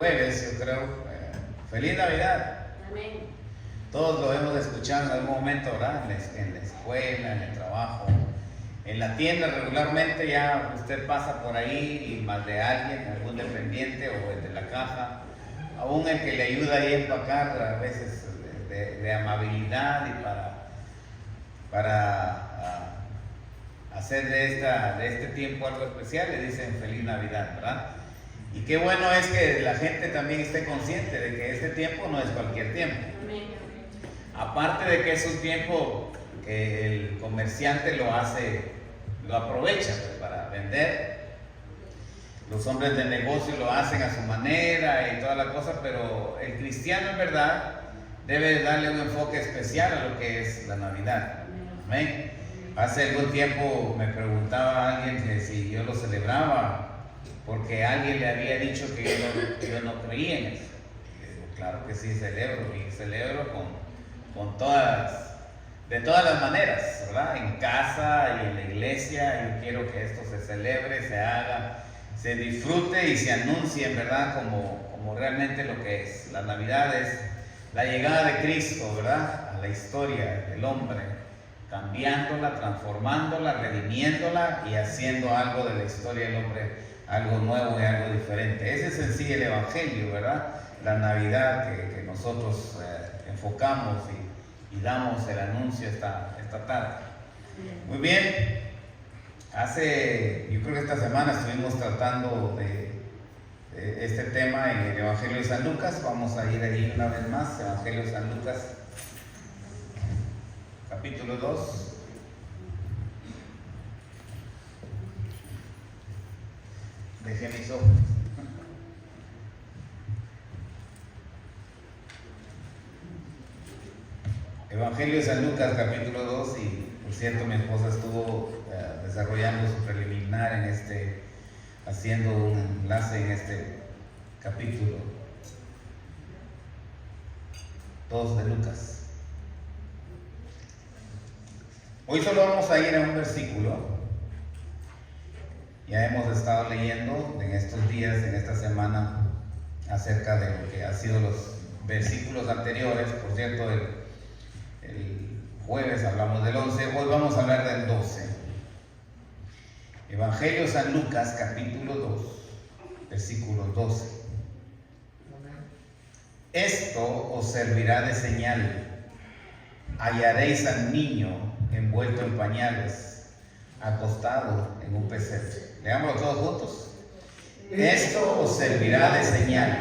Jueves, yo creo. Feliz Navidad. Amén. Todos lo hemos escuchado en algún momento, ¿verdad? En la escuela, en el trabajo, en la tienda. Regularmente ya usted pasa por ahí y más de alguien, algún dependiente o el de la caja, aún el que le ayuda ahí a empacar, a veces de amabilidad y para hacer de este tiempo algo especial, le dicen Feliz Navidad, ¿verdad? Y qué bueno es que la gente también esté consciente de que este tiempo no es cualquier tiempo. Amén. Aparte de que es un tiempo que el comerciante lo aprovecha pues, para vender. Los hombres de negocio lo hacen a su manera y toda la cosa, pero el cristiano en verdad debe darle un enfoque especial a lo que es la Navidad. Amén. Hace algún tiempo me preguntaba alguien que si yo lo celebraba porque alguien le había dicho que yo no creía en eso. Y le digo, claro que sí celebro, y celebro de todas las maneras, ¿verdad? En casa y en la iglesia. Yo quiero que esto se celebre, se haga, se disfrute y se anuncie en verdad como realmente lo que es. La Navidad es la llegada de Cristo, ¿verdad? A la historia del hombre, cambiándola, transformándola, redimiéndola y haciendo algo de la historia del hombre, algo nuevo y algo diferente. Ese es en sí el Evangelio, ¿verdad? La Navidad que nosotros enfocamos y damos el anuncio esta tarde. Muy bien, yo creo que esta semana estuvimos tratando de este tema en el Evangelio de San Lucas. Vamos a ir ahí una vez más, Evangelio de San Lucas, capítulo 2. Dejé mis ojos. Evangelio de San Lucas, capítulo 2, y por cierto mi esposa estuvo desarrollando su preliminar haciendo un enlace en este capítulo 2 de Lucas. Hoy solo vamos a ir a un versículo. Ya hemos estado leyendo en estos días, en esta semana, acerca de lo que han sido los versículos anteriores. Por cierto, el jueves hablamos del 11, hoy vamos a hablar del 12. Evangelio San Lucas, capítulo 2, versículo 12. Esto os servirá de señal. Hallaréis al niño envuelto en pañales, acostado en un pesebre. Leámoslo todos juntos. Esto os servirá de señal.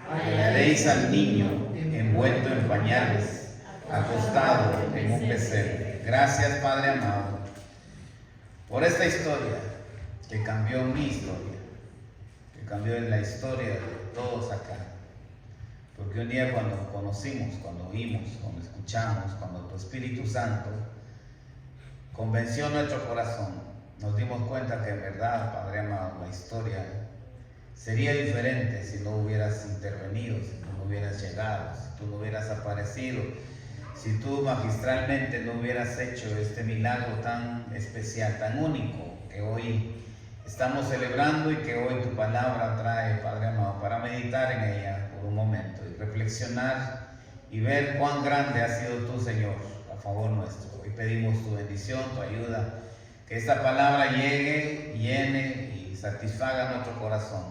Hallaréis al niño envuelto en pañales, acostado en un pesebre. Gracias, Padre amado, por esta historia que cambió mi historia, que cambió en la historia de todos acá. Porque un día cuando conocimos, cuando oímos, cuando escuchamos, cuando tu Espíritu Santo convenció nuestro corazón, nos dimos cuenta que en verdad, Padre amado, la historia sería diferente si no hubieras intervenido, si tú no hubieras llegado, si tú no hubieras aparecido, si tú magistralmente no hubieras hecho este milagro tan especial, tan único, que hoy estamos celebrando y que hoy tu palabra trae, Padre amado, para meditar en ella por un momento y reflexionar y ver cuán grande has sido tú, Señor, a favor nuestro. Hoy pedimos tu bendición, tu ayuda, que esta palabra llegue, llene y satisfaga nuestro corazón,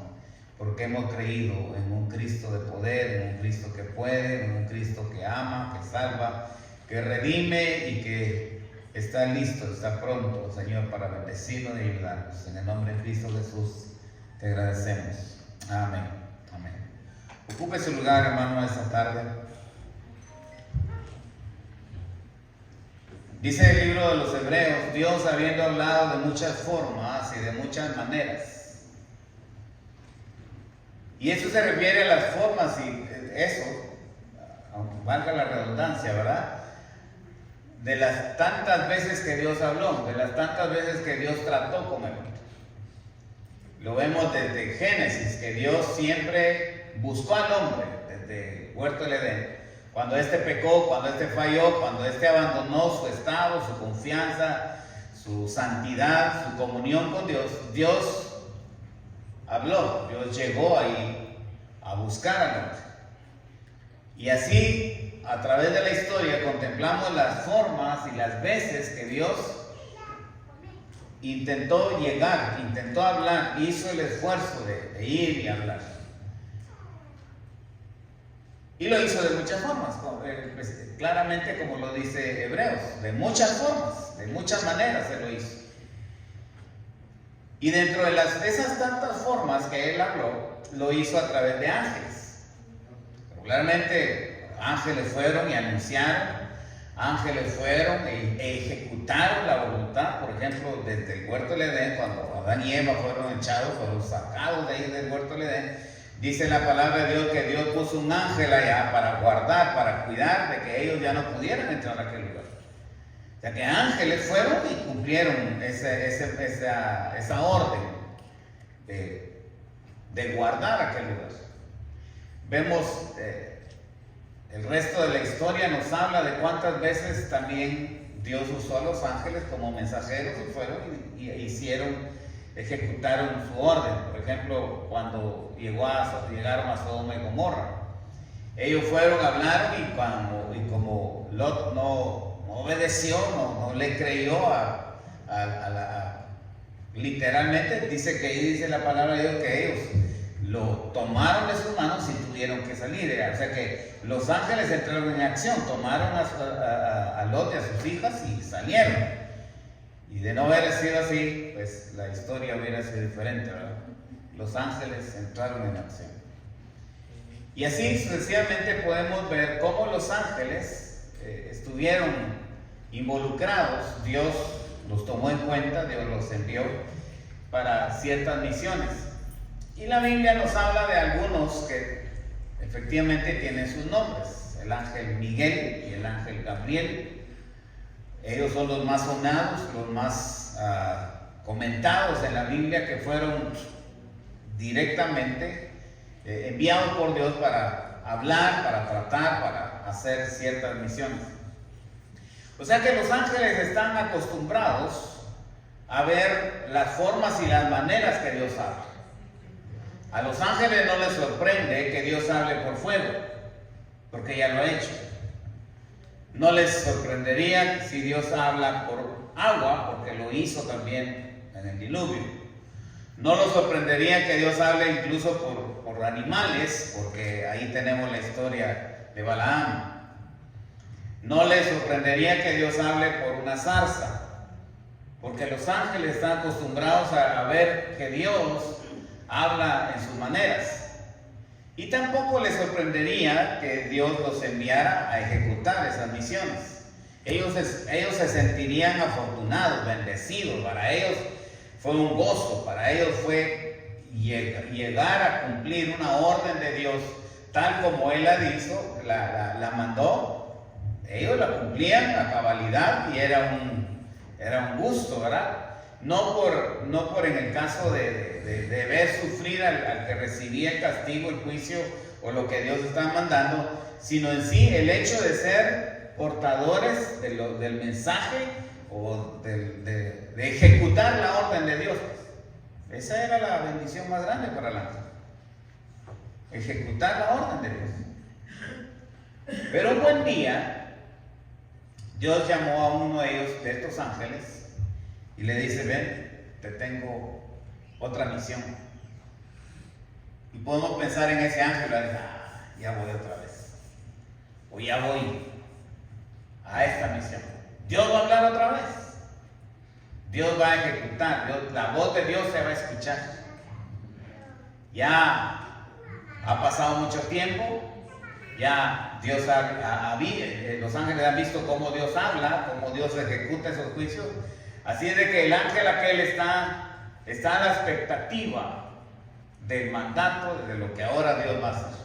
porque hemos creído en un Cristo de poder, en un Cristo que puede, en un Cristo que ama, que salva, que redime y que está listo, está pronto, Señor, para bendecirnos y ayudarnos. En el nombre de Cristo Jesús te agradecemos. Amén. Amén. Ocupe su lugar, hermano, esta tarde. Dice el libro de los Hebreos, Dios habiendo hablado de muchas formas y de muchas maneras. Y eso se refiere a las formas y eso, aunque valga la redundancia, ¿verdad? De las tantas veces que Dios habló, de las tantas veces que Dios trató con el hombre. Lo vemos desde Génesis, que Dios siempre buscó al hombre, desde el huerto del Edén. Cuando éste pecó, cuando éste falló, cuando éste abandonó su estado, su confianza, su santidad, su comunión con Dios, Dios habló, Dios llegó ahí buscar al hombre. Y así, a través de la historia, contemplamos las formas y las veces que Dios intentó llegar, intentó hablar, hizo el esfuerzo de ir y hablar. Y lo hizo de muchas formas, claramente como lo dice Hebreos, de muchas formas, de muchas maneras se lo hizo. Y dentro de esas tantas formas que él habló, lo hizo a través de ángeles. Regularmente ángeles fueron y anunciaron, ángeles fueron e ejecutaron la voluntad. Por ejemplo, desde el huerto del Edén, cuando Adán y Eva fueron echados, fueron sacados de ahí del huerto del Edén, dice la palabra de Dios que Dios puso un ángel allá para guardar, para cuidar de que ellos ya no pudieran entrar a aquel lugar. O sea que ángeles fueron y cumplieron esa orden de guardar aquel lugar. Vemos el resto de la historia nos habla de cuántas veces también Dios usó a los ángeles como mensajeros y fueron y ejecutaron su orden. Por ejemplo, cuando llegaron a Sodoma y Gomorra, ellos fueron, hablaron y como Lot no obedeció, no le creyó literalmente dice que ahí dice la palabra de Dios que ellos lo tomaron de sus manos y tuvieron que salir. O sea que los ángeles entraron en acción, tomaron a Lot y a sus hijas y salieron. Y de no haber sido así, pues la historia hubiera sido diferente, ¿verdad? Los ángeles entraron en acción. Y así sucesivamente podemos ver cómo los ángeles estuvieron involucrados. Dios los tomó en cuenta, Dios los envió para ciertas misiones. Y la Biblia nos habla de algunos que efectivamente tienen sus nombres: el ángel Miguel y el ángel Gabriel. Ellos son los más sonados, los más comentados en la Biblia, que fueron directamente enviados por Dios para hablar, para tratar, para hacer ciertas misiones. O sea que los ángeles están acostumbrados a ver las formas y las maneras que Dios habla. A los ángeles no les sorprende que Dios hable por fuego, porque ya lo ha hecho. No les sorprendería si Dios habla por agua, porque lo hizo también en el diluvio. No los sorprendería que Dios hable incluso por animales, porque ahí tenemos la historia de Balaam. No les sorprendería que Dios hable por una zarza, porque los ángeles están acostumbrados a ver que Dios habla en sus maneras. Y tampoco les sorprendería que Dios los enviara a ejecutar esas misiones. Ellos se sentirían afortunados, bendecidos. Para ellos fue un gozo, para ellos fue llegar a cumplir una orden de Dios tal como Él la mandó. Ellos la cumplían a cabalidad y era un gusto, ¿verdad? No por en el caso de ver sufrir al que recibía el castigo, el juicio o lo que Dios estaba mandando, sino en sí el hecho de ser portadores del mensaje o de ejecutar la orden de Dios. Esa era la bendición más grande para el ángel, ejecutar la orden de Dios. Pero un buen día Dios llamó a uno de ellos, de estos ángeles, y le dice: ven, te tengo otra misión. Y podemos pensar en ese ángel y decir: ya voy otra vez, o ya voy a esta misión. Dios va a hablar otra vez, Dios va a ejecutar, la voz de Dios se va a escuchar. Ya ha pasado mucho tiempo, ya Dios los ángeles han visto cómo Dios habla, cómo Dios ejecuta esos juicios. Así es de que el ángel aquel está a la expectativa del mandato, de lo que ahora Dios va a hacer.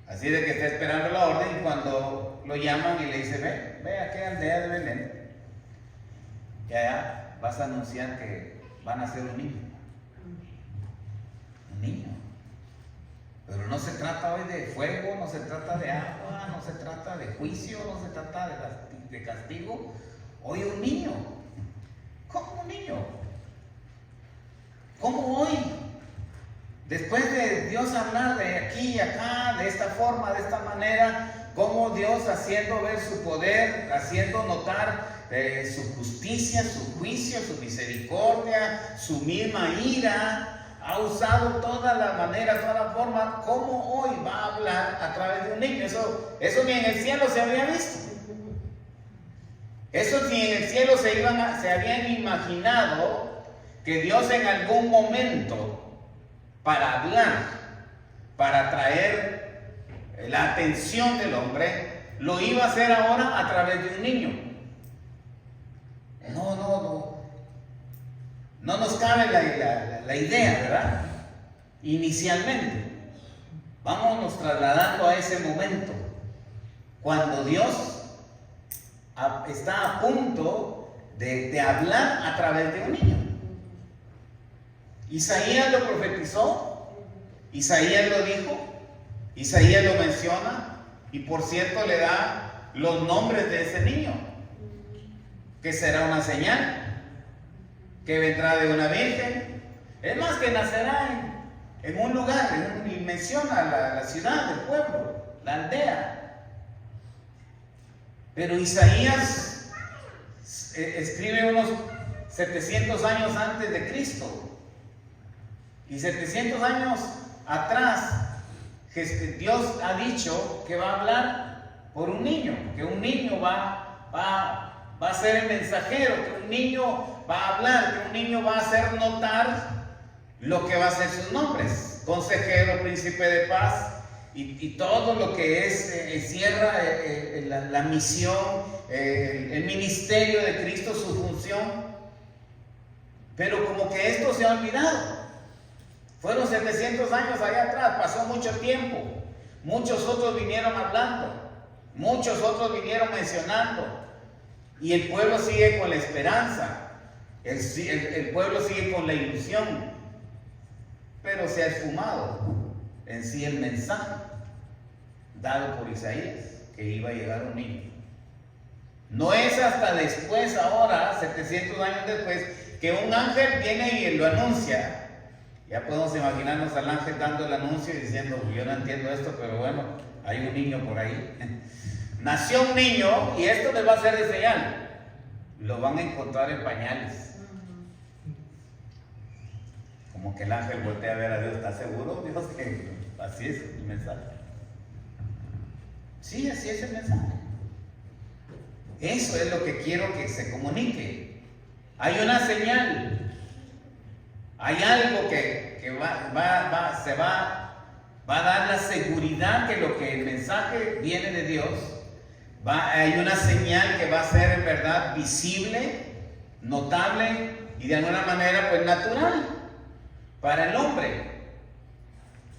Así es de que está esperando la orden, y cuando lo llaman y le dice: ve a aquella aldea de Belén, y allá vas a anunciar que van a ser un niño. Un niño. Pero no se trata hoy de fuego, no se trata de agua, no se trata de juicio, no se trata de castigo. Hoy un niño. ¿Cómo un niño? ¿Cómo hoy? Después de Dios hablar de aquí y acá, de esta forma, de esta manera, cómo Dios haciendo ver su poder, haciendo notar su justicia, su juicio, su misericordia, su misma ira, ha usado toda la manera, toda la forma, cómo hoy va a hablar a través de un niño. Eso ni en el cielo se había visto. Eso ni en el cielo se habían imaginado que Dios en algún momento, para hablar, para atraer la atención del hombre, lo iba a hacer ahora a través de un niño. No nos cabe la idea, ¿verdad? Inicialmente. Vámonos trasladando a ese momento, cuando Dios está a punto de hablar a través de un niño. Isaías lo profetizó, Isaías lo dijo, Isaías lo menciona, y por cierto le da los nombres de ese niño, que será una señal, que vendrá de una virgen, es más, que nacerá en un lugar, y menciona la ciudad, el pueblo, la aldea. Pero Isaías escribe unos 700 años antes de Cristo. Y 700 años atrás, Dios ha dicho que va a hablar por un niño, que un niño va a ser el mensajero, que un niño va a hablar, que un niño va a hacer notar lo que va a ser sus nombres: consejero, príncipe de paz, y todo lo que encierra la misión, el ministerio de Cristo, su función. Pero como que esto se ha olvidado. Fueron 700 años allá atrás, pasó mucho tiempo. Muchos otros vinieron hablando, muchos otros vinieron mencionando, y el pueblo sigue con la esperanza, el pueblo sigue con la ilusión, pero se ha esfumado en sí el mensaje dado por Isaías, que iba a llegar un niño. No es hasta después, ahora, 700 años después, que un ángel viene y lo anuncia. Ya podemos imaginarnos al ángel dando el anuncio y diciendo: yo no entiendo esto, pero bueno, hay un niño por ahí. Nació un niño y esto les va a ser de señal. Lo van a encontrar en pañales. Como que el ángel voltea a ver a Dios: ¿está seguro, Dios, que así es el mensaje? Sí, así es el mensaje. Eso es lo que quiero que se comunique. Hay una señal. Hay algo que se va a dar la seguridad que lo que el mensaje viene de Dios. Hay una señal que va a ser en verdad visible, notable y de alguna manera pues natural para el hombre.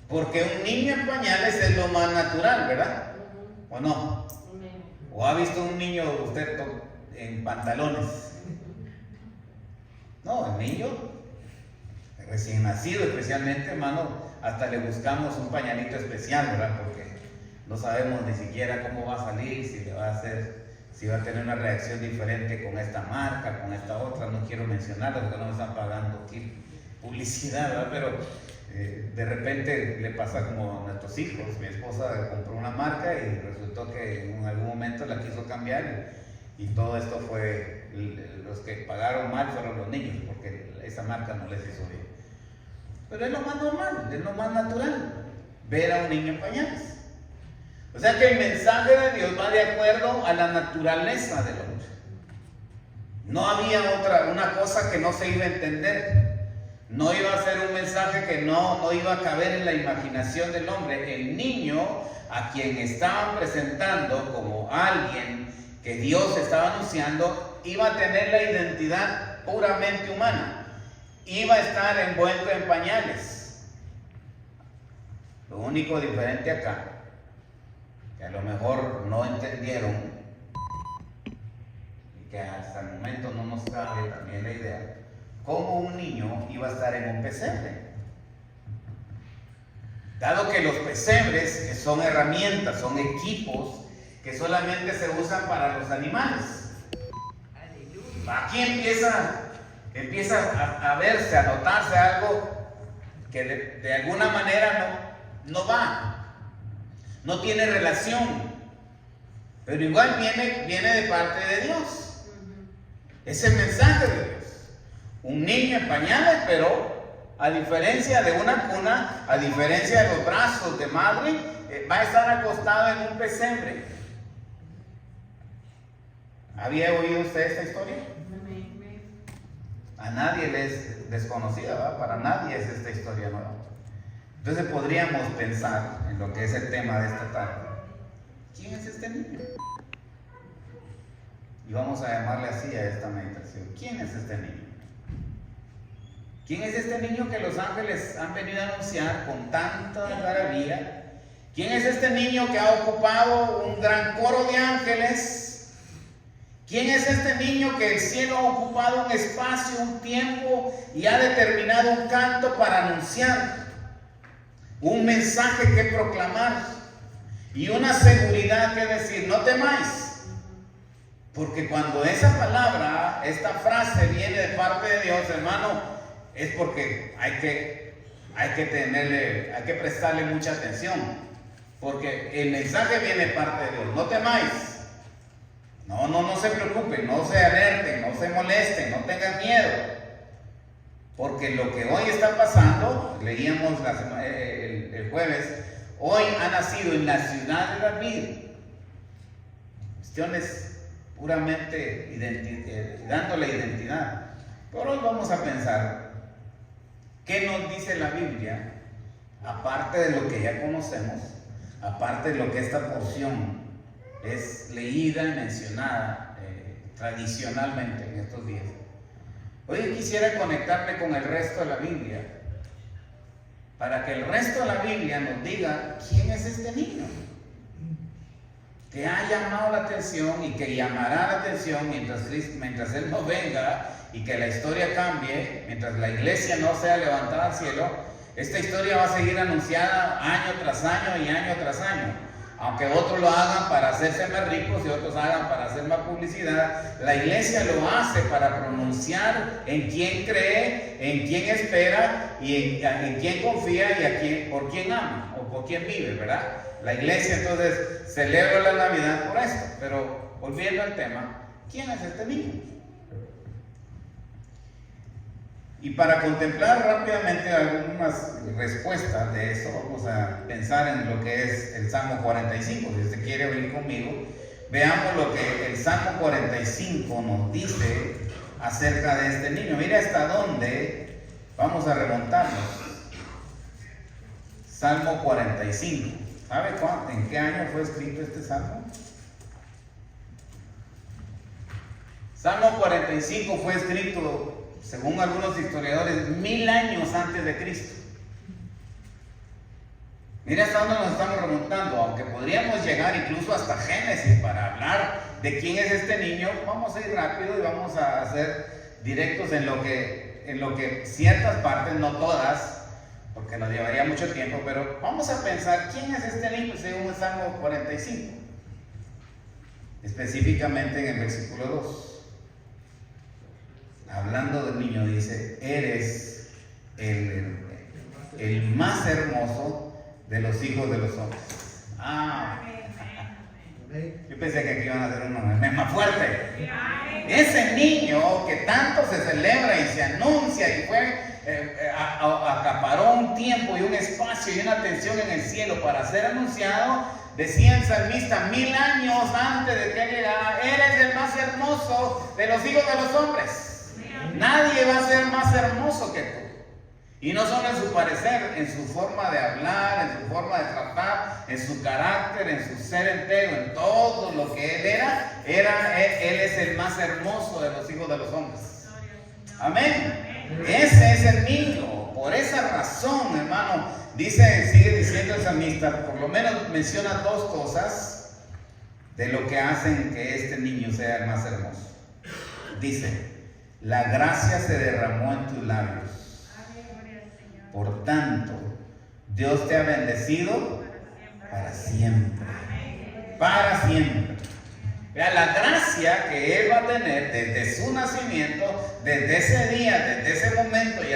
Porque un niño en pañales es lo más natural, ¿verdad? ¿O no? ¿O ha visto un niño usted en pantalones? No, el niño recién nacido, especialmente, hermano, hasta le buscamos un pañalito especial, ¿verdad? Porque no sabemos ni siquiera cómo va a salir, si va a tener una reacción diferente con esta marca, con esta otra. No quiero mencionarlo porque no me están pagando aquí publicidad, ¿verdad? Pero de repente le pasa como a nuestros hijos. Mi esposa compró una marca y resultó que en algún momento la quiso cambiar, y todo esto fue, los que pagaron mal fueron los niños, porque esa marca no les hizo bien. Pero es lo más normal, es lo más natural, ver a un niño en pañales. O sea que el mensaje de Dios va de acuerdo a la naturaleza del hombre. No había una cosa que no se iba a entender. No iba a ser un mensaje que no iba a caber en la imaginación del hombre. El niño a quien estaban presentando como alguien que Dios estaba anunciando, iba a tener la identidad puramente humana. Iba a estar envuelto en pañales. Lo único diferente acá, que a lo mejor no entendieron, y que hasta el momento no nos cabe también la idea, cómo un niño iba a estar en un pesebre. Dado que los pesebres son herramientas, son equipos que solamente se usan para los animales. Aquí empieza a verse, a notarse algo que de alguna manera no va, no tiene relación, pero igual viene de parte de Dios. Es el mensaje de Dios. Un niño en pañales, pero a diferencia de una cuna, a diferencia de los brazos de madre, va a estar acostado en un pesebre. ¿Había oído usted esta historia? A nadie le es desconocida, ¿verdad? Para nadie es esta historia nueva. Entonces podríamos pensar en lo que es el tema de esta tarde. ¿Quién es este niño? Y vamos a llamarle así a esta meditación. ¿Quién es este niño? ¿Quién es este niño que los ángeles han venido a anunciar con tanta maravilla? ¿Quién es este niño que ha ocupado un gran coro de ángeles? ¿Quién es este niño que el cielo ha ocupado un espacio, un tiempo y ha determinado un canto para anunciar? Un mensaje que proclamar y una seguridad que decir: no temáis. Porque cuando esa palabra, esta frase viene de parte de Dios, hermano, es porque hay que prestarle mucha atención. Porque el mensaje viene de parte de Dios. No temáis. No se preocupen, no se alerten, no se molesten, no tengan miedo. Porque lo que hoy está pasando, leíamos el jueves, hoy ha nacido en la ciudad de David. Cuestiones puramente dándole identidad. Pero hoy vamos a pensar qué nos dice la Biblia, aparte de lo que ya conocemos, aparte de lo que esta porción es leída y mencionada tradicionalmente en estos días. Hoy quisiera conectarme con el resto de la Biblia, para que el resto de la Biblia nos diga quién es este niño que ha llamado la atención y que llamará la atención mientras Él no venga y que la historia cambie, mientras la iglesia no sea levantada al cielo. Esta historia va a seguir anunciada año tras año y año tras año. Aunque otros lo hagan para hacerse más ricos y otros hagan para hacer más publicidad, la iglesia lo hace para pronunciar en quién cree, en quién espera y en quién confía y por quién ama o por quién vive, ¿verdad? La iglesia entonces celebra la Navidad por esto. Pero volviendo al tema, ¿quién es este niño? Y para contemplar rápidamente algunas respuestas de eso, vamos a pensar en lo que es el Salmo 45. Si usted quiere venir conmigo, veamos lo que el Salmo 45 nos dice acerca de este niño. Mira hasta dónde vamos a remontarnos. Salmo 45. ¿Sabe en qué año fue escrito este salmo? Salmo 45 fue escrito, según algunos historiadores, 1000 años antes de Cristo. Mira hasta dónde nos estamos remontando. Aunque podríamos llegar incluso hasta Génesis para hablar de quién es este niño, vamos a ir rápido y vamos a ser directos en lo que ciertas partes, no todas, porque nos llevaría mucho tiempo, pero vamos a pensar quién es este niño según el Salmo 45. Específicamente en el versículo 2. Hablando del niño dice: eres el más hermoso de los hijos de los hombres. Yo pensé que aquí iban a hacer una más fuerte. Ese niño que tanto se celebra y se anuncia y acaparó un tiempo y un espacio y una atención en el cielo para ser anunciado, decía el salmista 1000 años antes de que llegara: eres el más hermoso de los hijos de los hombres. Nadie va a ser más hermoso que tú. Y no solo en su parecer, en su forma de hablar, en su forma de tratar, en su carácter, en su ser entero, en todo lo que él él es el más hermoso de los hijos de los hombres. Amén. Ese es el niño. Por esa razón, hermano, sigue diciendo el salmista, por lo menos menciona dos cosas de lo que hacen que este niño sea el más hermoso. Dice: la gracia se derramó en tus labios. Por tanto, Dios te ha bendecido para siempre. Para siempre. Vea, la gracia que él va a tener desde su nacimiento, desde ese día, desde ese momento y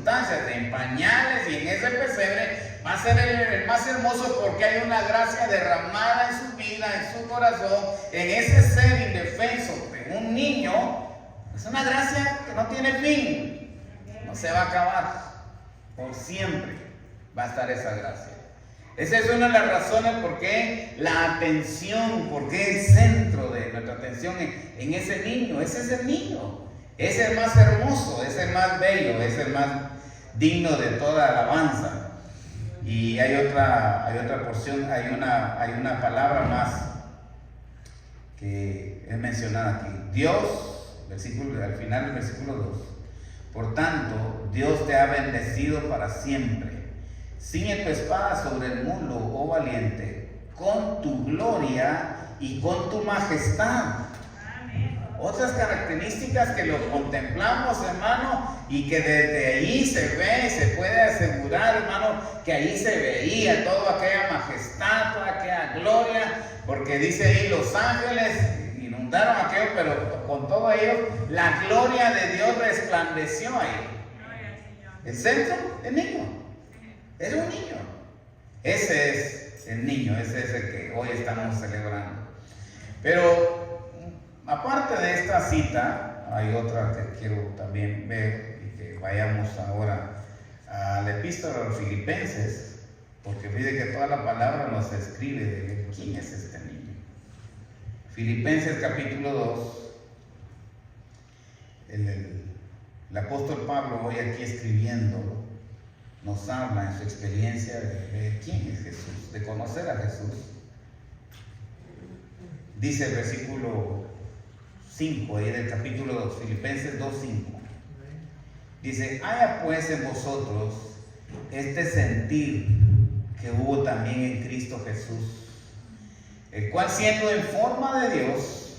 circunstancias, en pañales y en ese pesebre, va a ser el más hermoso porque hay una gracia derramada en su vida, en su corazón, en ese ser indefenso, en un niño. Es una gracia que no tiene fin, no se va a acabar, por siempre va a estar esa gracia. Esa es una de las razones por qué la atención, por qué el centro de nuestra atención en ese niño. Ese es el niño, es el más hermoso, es el más bello, es el más digno de toda alabanza. Y hay otra porción, hay una palabra más que es mencionada aquí. Dios, al final del versículo 2, por tanto, Dios te ha bendecido para siempre. Ciñe tu espada sobre el muslo, oh valiente, con tu gloria y con tu majestad. Otras características que lo contemplamos, hermano, y que desde ahí se ve, se puede asegurar, hermano, que ahí se veía toda aquella majestad, toda aquella gloria, porque dice ahí, los ángeles inundaron aquello, pero con todo ello, la gloria de Dios resplandeció ahí. El centro, el niño. Era un niño. Ese es el niño, ese es el que hoy estamos celebrando. Pero aparte de esta cita, hay otra que quiero también ver y que vayamos ahora a la epístola a los Filipenses, porque fíjate que toda la palabra nos describe de quién es este niño. Filipenses capítulo 2, el apóstol Pablo hoy aquí escribiendo nos habla en su experiencia de quién es Jesús, de conocer a Jesús. Dice el versículo 5 ahí del capítulo 2, Filipenses 2:5. Dice, haya pues en vosotros este sentir que hubo también en Cristo Jesús, el cual siendo en forma de Dios,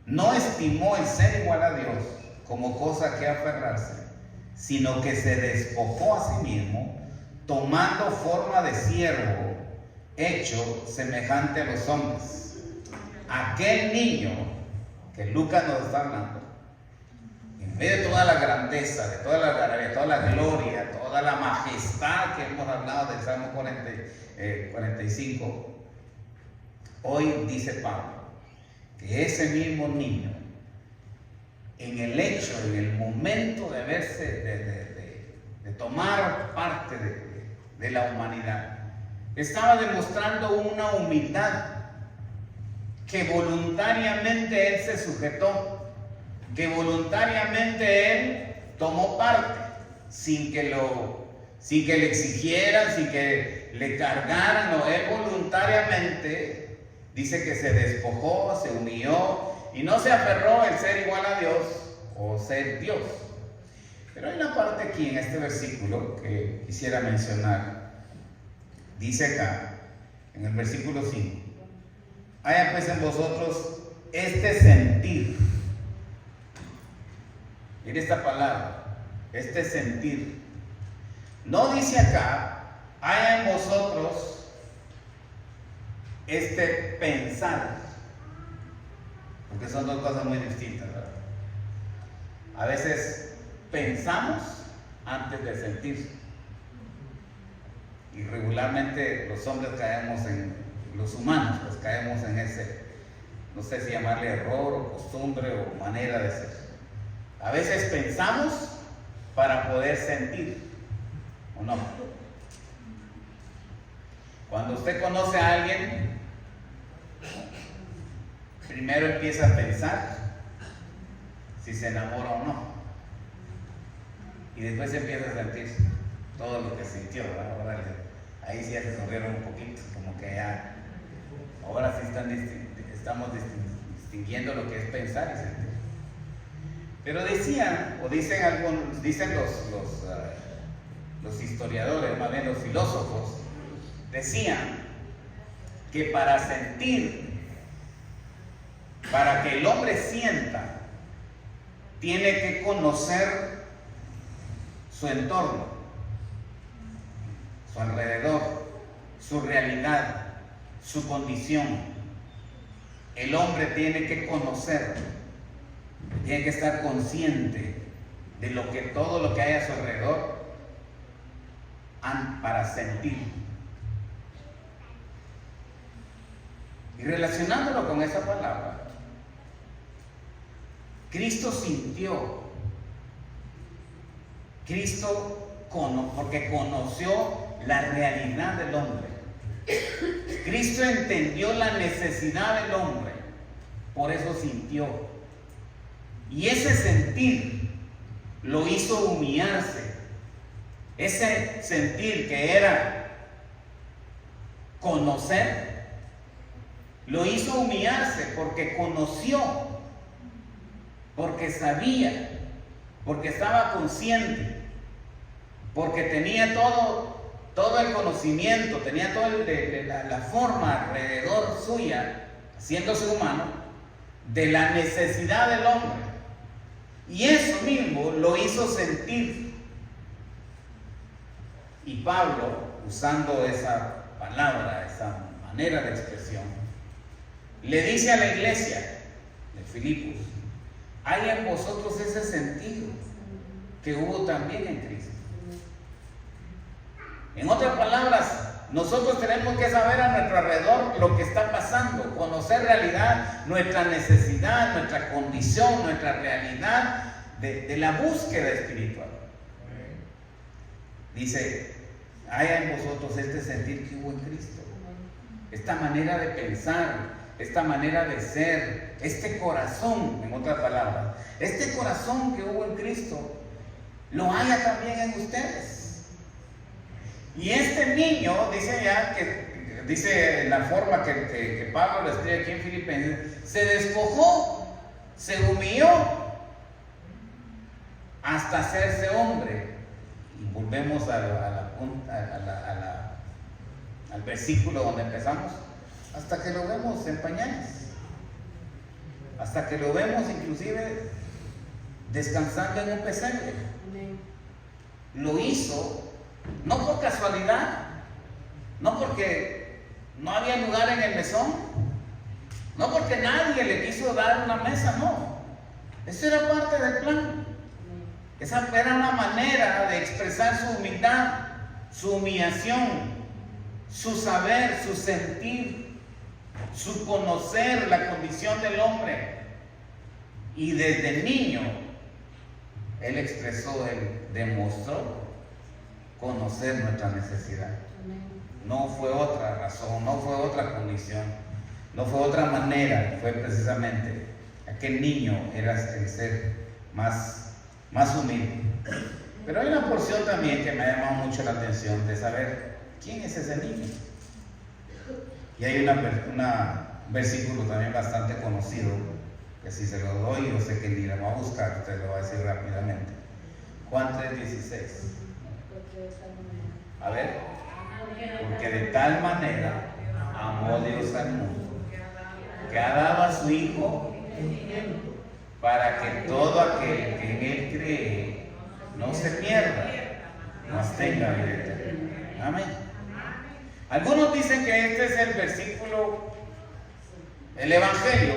no estimó el ser igual a Dios como cosa que aferrarse, sino que se despojó a sí mismo, tomando forma de siervo, hecho semejante a los hombres. Aquel niño que Lucas nos está hablando, en medio de toda la grandeza, de toda la gloria, toda la majestad que hemos hablado del Salmo 45, hoy dice Pablo que ese mismo niño, en el hecho, en el momento de de tomar parte de la humanidad, estaba demostrando una humildad que voluntariamente él se sujetó, que voluntariamente él tomó parte, sin que le exigieran, sin que le cargaran. No, él voluntariamente dice que se despojó, se humilló y no se aferró el ser igual a Dios o ser Dios. Pero hay una parte aquí en este versículo que quisiera mencionar. Dice acá, en el versículo 5, haya pues en vosotros este sentir. Mire esta palabra, este sentir. No dice acá, haya en vosotros este pensar, porque son dos cosas muy distintas, ¿verdad? A veces pensamos antes de sentir, y regularmente los hombres caemos los humanos, pues caemos en ese, no sé si llamarle error o costumbre o manera de ser. A veces pensamos para poder sentir, ¿o no? Cuando usted conoce a alguien, primero empieza a pensar si se enamora o no, y después empieza a sentir todo lo que sintió, ¿verdad? Ahora ahí sí ya se sonrieron un poquito, como que ya, ahora sí estamos distinguiendo lo que es pensar y sentir. Pero dicen los historiadores, más bien los filósofos, decían que para sentir, para que el hombre sienta, tiene que conocer su entorno, su alrededor, su realidad, su condición. El hombre tiene que conocer, tiene que estar consciente de todo lo que hay a su alrededor para sentir. Y relacionándolo con esa palabra, Cristo sintió, porque conoció la realidad del hombre. Cristo entendió la necesidad del hombre, por eso sintió. Y ese sentir lo hizo humillarse. Ese sentir que era conocer, lo hizo humillarse porque conoció, porque sabía, porque estaba consciente, porque tenía todo el conocimiento, tenía toda la forma alrededor suya, siéndose humano, de la necesidad del hombre. Y eso mismo lo hizo sentir. Y Pablo, usando esa palabra, esa manera de expresión, le dice a la iglesia de Filipos: hay en vosotros ese sentido que hubo también en Cristo. En otras palabras, nosotros tenemos que saber a nuestro alrededor lo que está pasando, conocer realidad, nuestra necesidad, nuestra condición, nuestra realidad de la búsqueda espiritual. Dice: hay en vosotros este sentir que hubo en Cristo, esta manera de pensar, esta manera de ser, este corazón, en otras palabras, este corazón que hubo en Cristo, lo haya también en ustedes. Y este niño, dice la forma que Pablo lo escribe aquí en Filipenses, se despojó, se humilló hasta hacerse hombre. Y volvemos al versículo donde empezamos, hasta que lo vemos en pañales, hasta que lo vemos inclusive descansando en un pesebre. Lo hizo no por casualidad, no porque no había lugar en el mesón, no porque nadie le quiso dar una mesa, no. Eso era parte del plan. Esa era una manera de expresar su humildad, su humillación, su saber, su sentir, su conocer la condición del hombre. Y desde niño, él expresó, él demostró conocer nuestra necesidad. No fue otra razón, no fue otra condición, no fue otra manera, fue precisamente aquel niño era el ser más humilde. Pero hay una porción también que me ha llamado mucho la atención de saber quién es ese niño. Y hay un versículo también bastante conocido, que si se lo doy, yo sé que ni lo va a buscar, usted lo va a decir rápidamente. Juan 3:16. A ver, porque de tal manera amó Dios al mundo, que ha dado a su Hijo, para que todo aquel que en Él cree no se pierda, mas tenga vida eterna. Amén. Algunos dicen que este es el versículo, el Evangelio,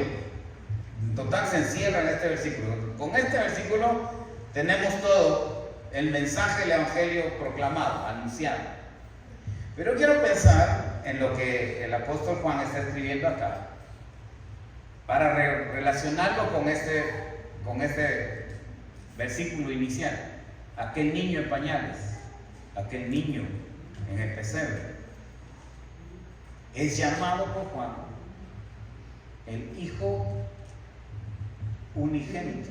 total se encierra en este versículo. Con este versículo tenemos todo el mensaje del Evangelio proclamado, anunciado. Pero quiero pensar en lo que el apóstol Juan está escribiendo acá, para relacionarlo con este versículo inicial. Aquel niño en pañales, aquel niño en el pesebre, es llamado por Juan el Hijo unigénito.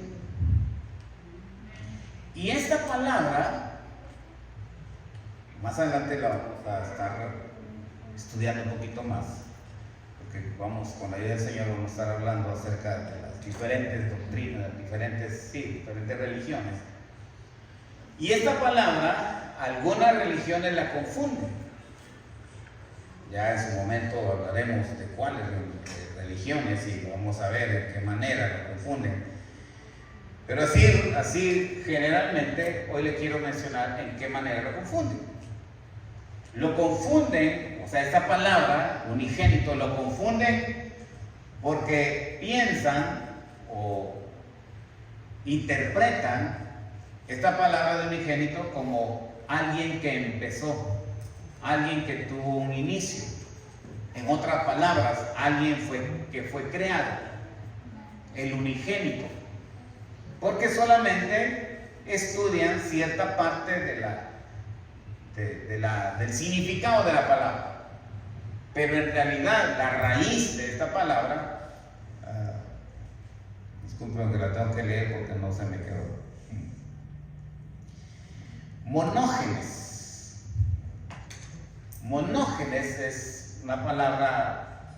Y esta palabra, más adelante la vamos a estar estudiando un poquito más, porque con la ayuda del Señor vamos a estar hablando acerca de las diferentes doctrinas, diferentes religiones. Y esta palabra, algunas religiones la confunden. Ya en su momento hablaremos de cuáles religiones y vamos a ver de qué manera la confunden. Pero así generalmente hoy le quiero mencionar en qué manera lo confunden. Lo confunden, o sea, esta palabra, unigénito, lo confunden porque piensan o interpretan esta palabra de unigénito como alguien que empezó, alguien que tuvo un inicio. En otras palabras, alguien que fue creado, el unigénito, porque solamente estudian cierta parte del significado de la palabra, pero en realidad la raíz de esta palabra, disculpen que la tengo que leer porque no se me quedó. Monógenes. Monógenes es una palabra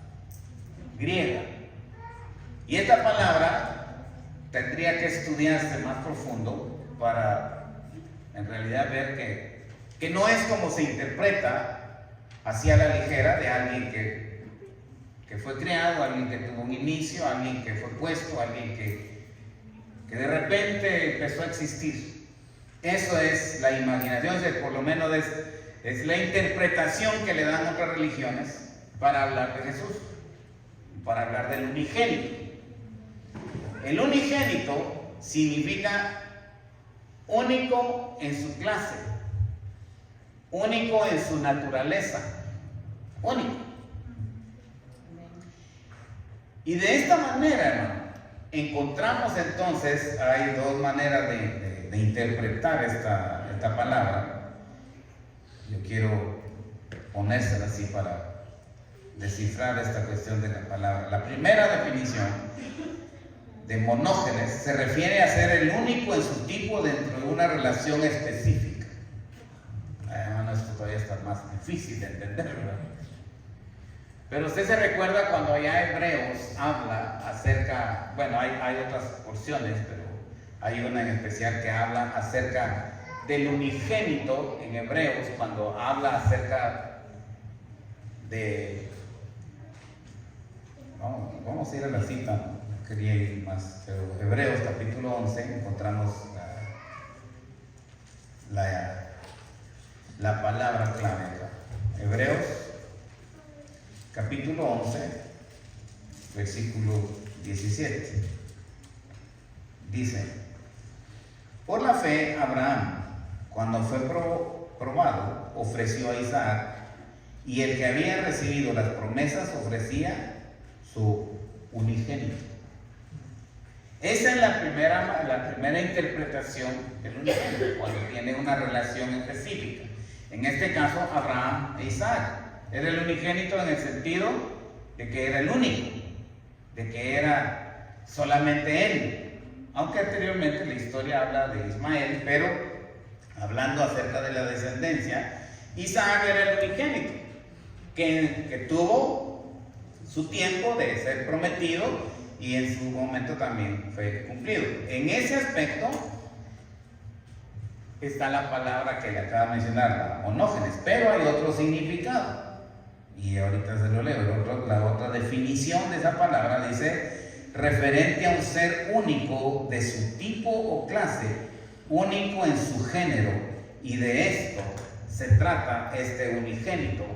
griega. Y esta palabra tendría que estudiarse más profundo para en realidad ver que no es como se interpreta hacia la ligera de alguien que fue creado, alguien que tuvo un inicio, alguien que fue puesto, alguien que de repente empezó a existir. Eso es la imaginación, por lo menos es la interpretación que le dan otras religiones para hablar de Jesús, para hablar del unigénito. El unigénito significa único en su clase, único en su naturaleza, único. Y de esta manera, hermano, encontramos entonces, hay dos maneras de interpretar esta palabra. Yo quiero ponérsela así para descifrar esta cuestión de la palabra. La primera definición de monógenes se refiere a ser el único en su tipo dentro de una relación específica. Bueno, esto todavía está más difícil de entender, ¿verdad? Pero usted se recuerda cuando allá Hebreos habla acerca, bueno, hay otras porciones, pero hay una en especial que habla acerca del unigénito en Hebreos, cuando habla acerca de... Vamos a ir a la cita, ¿no? Quería ir más, pero Hebreos capítulo 11 encontramos la palabra clave acá. Hebreos capítulo 11 versículo 17 dice: por la fe Abraham, cuando fue probado, ofreció a Isaac, y el que había recibido las promesas ofrecía su unigénito. Esa es la primera interpretación del unigénito, cuando tiene una relación específica. En este caso, Abraham e Isaac. Era el unigénito en el sentido de que era el único, de que era solamente él. Aunque anteriormente la historia habla de Ismael, pero hablando acerca de la descendencia, Isaac era el unigénito, que tuvo su tiempo de ser prometido y en su momento también fue cumplido. En ese aspecto está la palabra que le acaba de mencionar, la monógenes, pero hay otro significado. Y ahorita se lo leo. La otra definición de esa palabra dice: referente a un ser único de su tipo o clase, único en su género, y de esto se trata este unigénito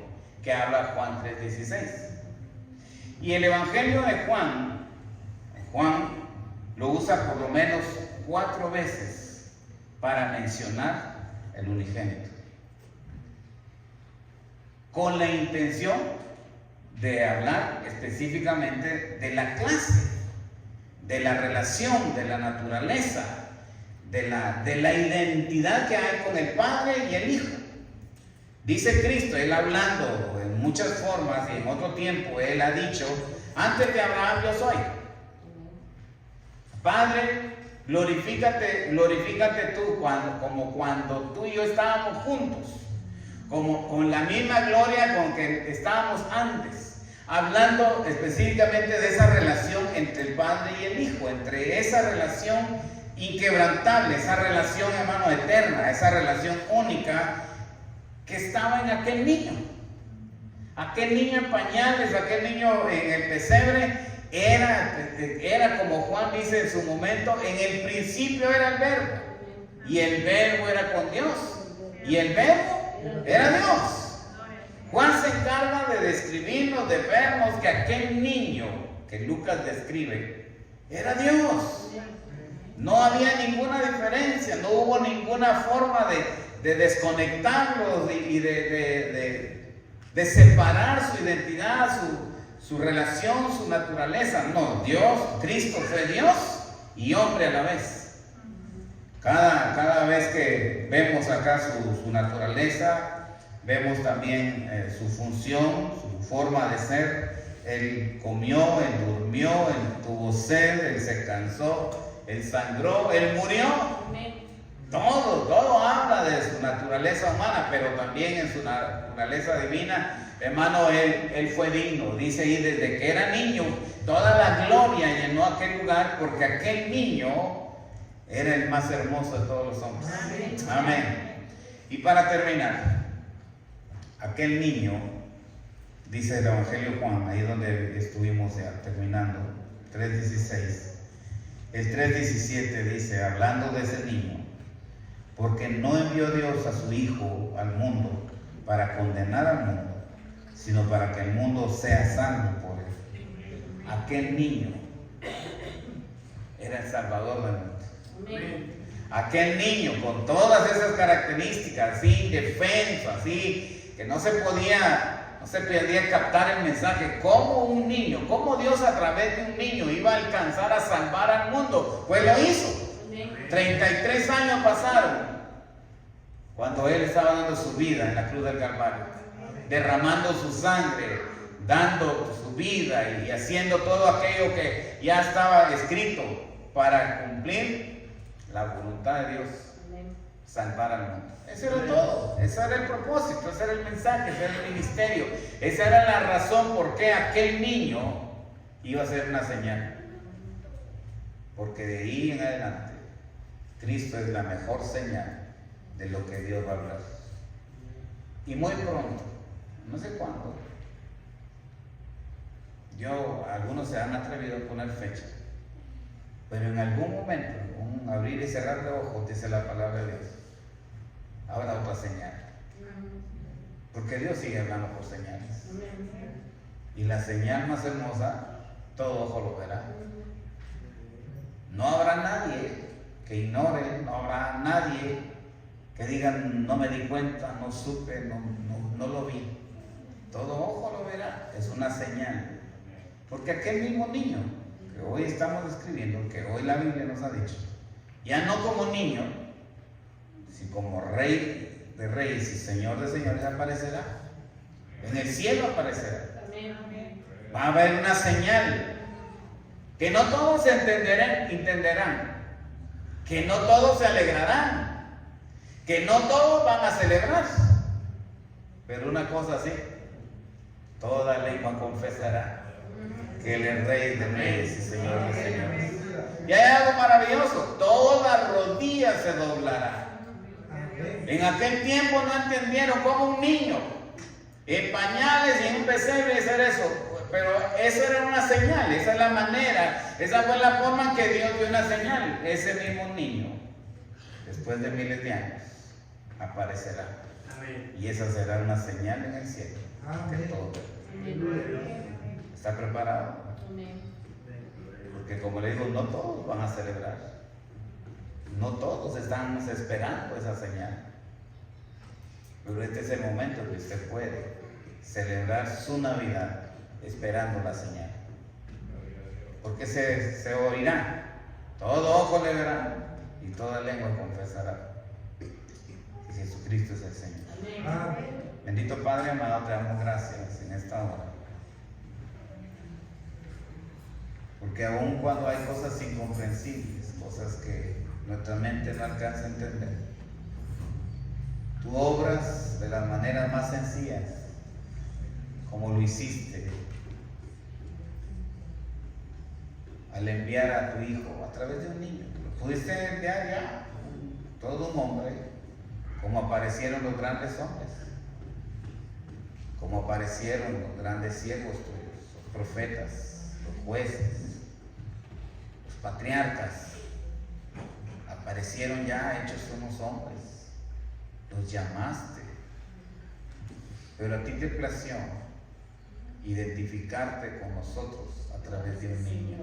que habla Juan 3:16. Y el Evangelio de Juan lo usa por lo menos 4 veces para mencionar el unigénito, con la intención de hablar específicamente de la clase, de la relación, de la naturaleza, de la identidad que hay con el Padre y el Hijo. Dice Cristo, Él hablando en muchas formas y en otro tiempo, Él ha dicho: antes de Abraham yo soy. Padre, glorifícate tú como cuando tú y yo estábamos juntos, como con la misma gloria con que estábamos antes, hablando específicamente de esa relación entre el Padre y el Hijo, entre esa relación inquebrantable, esa relación, hermano, eterna, esa relación única que estaba en aquel niño en pañales, aquel niño en el pesebre. Era como Juan dice en su momento: en el principio era el verbo, y el verbo era con Dios, y el verbo era Dios. Juan se encarga de describirnos, de vernos que aquel niño que Lucas describe era Dios. No había ninguna diferencia, no hubo ninguna forma de desconectarlos y de separar su identidad, su relación, su naturaleza. No, Cristo fue Dios y hombre a la vez. Cada vez que vemos acá su naturaleza, vemos también su función, su forma de ser. Él comió, Él durmió, Él tuvo sed, Él se cansó, Él sangró, Él murió. Todo habla de su naturaleza humana, pero también en su naturaleza divina. Hermano, Él fue digno. Dice ahí, desde que era niño, toda la gloria llenó aquel lugar, porque aquel niño era el más hermoso de todos los hombres. Amén. Y para terminar, aquel niño, dice el Evangelio de Juan, ahí donde estuvimos ya terminando, 3:16. El 3:17 dice, hablando de ese niño, porque no envió Dios a su Hijo al mundo para condenar al mundo, sino para que el mundo sea salvo por él. Aquel niño era el Salvador del mundo. Aquel niño con todas esas características, así indefenso, así que no se podía captar el mensaje. ¿Cómo un niño, cómo Dios a través de un niño iba a alcanzar a salvar al mundo? Pues lo hizo. 33 años pasaron cuando Él estaba dando su vida en la cruz del Calvario, derramando su sangre, dando su vida y haciendo todo aquello que ya estaba escrito para cumplir la voluntad de Dios, salvar al mundo. Eso era todo, ese era el propósito, ese era el mensaje, ese era el ministerio, esa era la razón por qué aquel niño iba a ser una señal. Porque de ahí en adelante, Cristo es la mejor señal de lo que Dios va a hablar. Y muy pronto, no sé cuándo, algunos se han atrevido a poner fecha, pero en algún momento, un abrir y cerrar de ojos, dice la palabra de Dios, habrá otra señal. Porque Dios sigue hablando por señales. Y la señal más hermosa, todo ojo lo verá. No habrá nadie que ignore, no habrá nadie que diga no me di cuenta, no supe, no lo vi. Todo ojo lo verá, es una señal. Porque aquel mismo niño que hoy estamos describiendo, que hoy la Biblia nos ha dicho, ya no como niño, sino como Rey de reyes y Señor de señores aparecerá. En el cielo aparecerá. Va a haber una señal que no todos entenderán, que no todos se alegrarán, que no todos van a celebrar, pero una cosa sí, toda lengua confesará que Él es Rey de reyes y Señor de señores. Y hay algo maravilloso, toda rodilla se doblará. En aquel tiempo no entendieron cómo un niño en pañales y en un pesebre hacer eso, pero esa era una señal, esa es la manera, esa fue la forma en que Dios dio una señal. Ese mismo niño, después de miles de años, aparecerá. Y esa será una señal en el cielo. Que todo. ¿Está preparado? Porque como le digo, no todos van a celebrar. No todos estamos esperando esa señal. Pero este es el momento que usted puede celebrar su Navidad esperando la señal. Porque se oirá, todo ojo le verá y toda lengua confesará que Jesucristo es el Señor. Amén. Bendito Padre amado, te damos gracias en esta hora. Porque aun cuando hay cosas incomprensibles, cosas que nuestra mente no alcanza a entender, tú obras de las maneras más sencillas, como lo hiciste al enviar a tu Hijo a través de un niño. Lo pudiste enviar ya, todo un hombre, como aparecieron los grandes hombres, como aparecieron los grandes siervos tuyos, los profetas, los jueces, los patriarcas, aparecieron ya hechos unos hombres, los llamaste, pero a ti te plació identificarte con nosotros a través de un niño.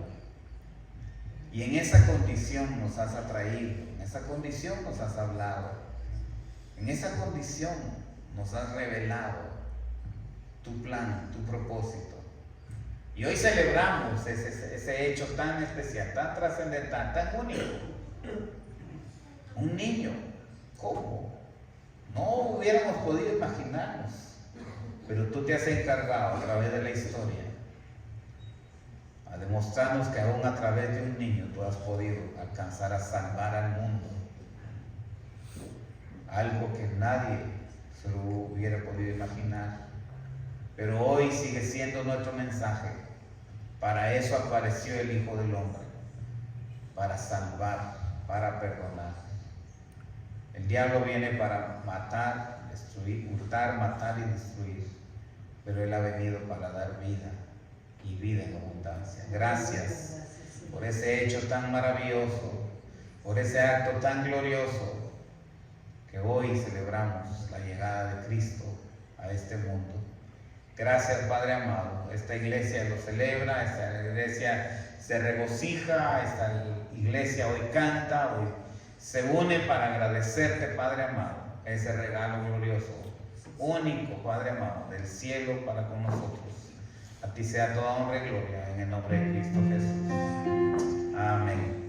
Y en esa condición nos has atraído, en esa condición nos has hablado, en esa condición nos has revelado tu plan, tu propósito. Y hoy celebramos ese hecho tan especial, tan trascendental, tan único. Un niño, ¿cómo? No hubiéramos podido imaginarnos, pero tú te has encargado a través de la historia a demostrarnos que aún a través de un niño tú has podido alcanzar a salvar al mundo. Algo que nadie se lo hubiera podido imaginar. Pero hoy sigue siendo nuestro mensaje. Para eso apareció el Hijo del Hombre, para salvar, para perdonar. El diablo viene para matar, destruir, hurtar, matar y destruir, pero Él ha venido para dar vida y vida en abundancia. Gracias por ese hecho tan maravilloso, por ese acto tan glorioso que hoy celebramos la llegada de Cristo a este mundo. Gracias, Padre amado. Esta iglesia lo celebra, esta iglesia se regocija, esta iglesia hoy canta, hoy se une para agradecerte, Padre amado, ese regalo glorioso, único, Padre amado, del cielo para con nosotros. A ti sea toda honra y gloria en el nombre de Cristo Jesús. Amén.